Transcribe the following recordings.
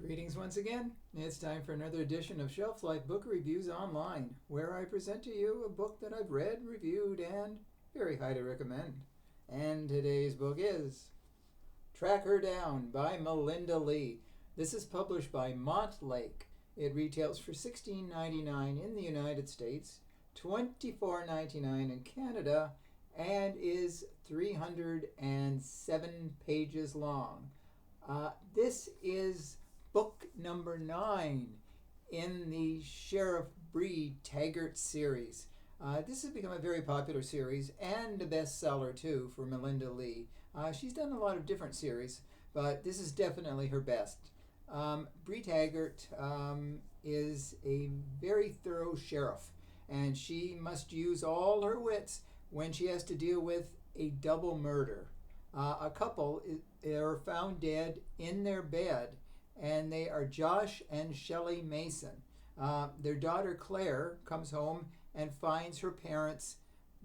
Greetings once again. It's time for another edition of Shelf Life Book Reviews Online, where I present to you a book that I've read, reviewed, and very highly recommend. And today's book is Track Her Down by Melinda Leigh. This is published by Montlake. It retails for $16.99 in the United States, $24.99 in Canada, and is 307 pages long. This is book number 9 in the Sheriff Bree Taggart series. This has become a very popular series and a bestseller too for Melinda Leigh. She's done a lot of different series, but this is definitely her best. Bree Taggart is a very thorough sheriff, and she must use all her wits when she has to deal with a double murder. A couple are found dead in their bed, and they are Josh and Shelly Mason. Their daughter Claire comes home and finds her parents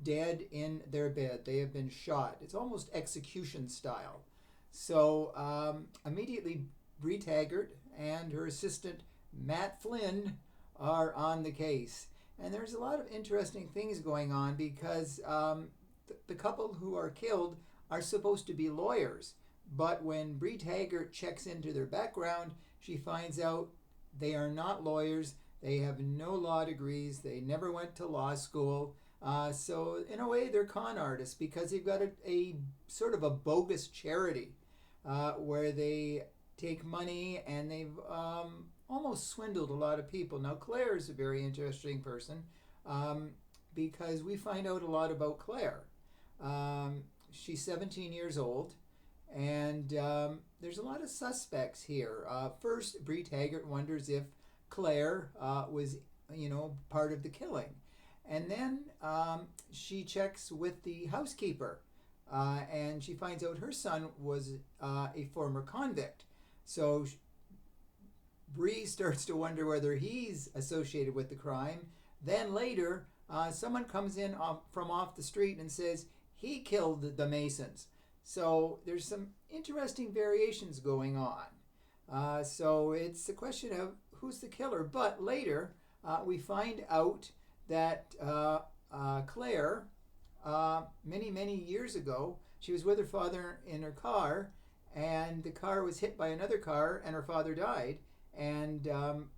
dead in their bed. They have been shot. It's almost execution style. So immediately Bree Taggart and her assistant Matt Flynn are on the case. And there's a lot of interesting things going on because the couple who are killed are supposed to be lawyers. But when Bree Taggart checks into their background, she finds out they are not lawyers. They have no law degrees. They never went to law school. So in a way, they're con artists because they've got a sort of a bogus charity where they take money and they've almost swindled a lot of people. Now, Claire is a very interesting person because we find out a lot about Claire. She's 17 years old. And there's a lot of suspects here. First, Bree Taggart wonders if Claire was, part of the killing. And then she checks with the housekeeper, and she finds out her son was a former convict. So Bree starts to wonder whether he's associated with the crime. Then later, someone comes in from off the street and says he killed the Masons. So there's some interesting variations going on. So it's a question of who's the killer. But later we find out that Claire, many, many years ago, she was with her father in her car, and the car was hit by another car, and her father died. And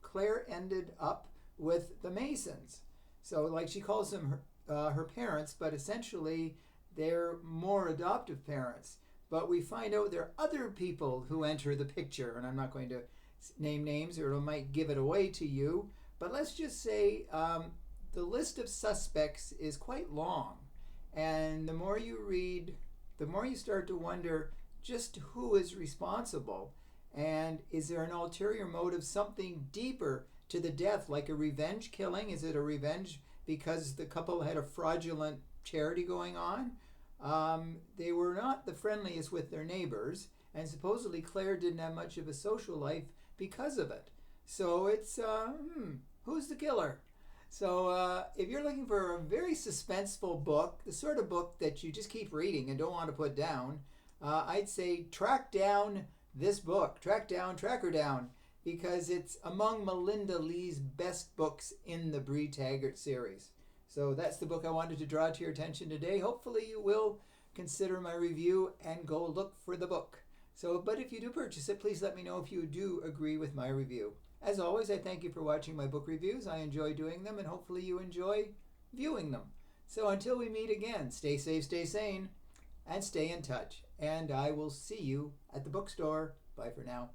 Claire ended up with the Masons. So like she calls them her parents, but essentially they're more adoptive parents. But we find out there are other people who enter the picture, and I'm not going to name names or it might give it away to you. But let's just say the list of suspects is quite long. And the more you read, the more you start to wonder just who is responsible. And is there an ulterior motive, something deeper to the death, like a revenge killing? Is it a revenge because the couple had a fraudulent charity going on? They were not the friendliest with their neighbors, and supposedly Claire didn't have much of a social life because of it. So it's, who's the killer? So if you're looking for a very suspenseful book, the sort of book that you just keep reading and don't want to put down, I'd say track down this book. Track her down, because it's among Melinda Leigh's best books in the Bree Taggart series. So that's the book I wanted to draw to your attention today. Hopefully you will consider my review and go look for the book. But if you do purchase it, please let me know if you do agree with my review. As always, I thank you for watching my book reviews. I enjoy doing them, and hopefully you enjoy viewing them. So until we meet again, stay safe, stay sane, and stay in touch. And I will see you at the bookstore. Bye for now.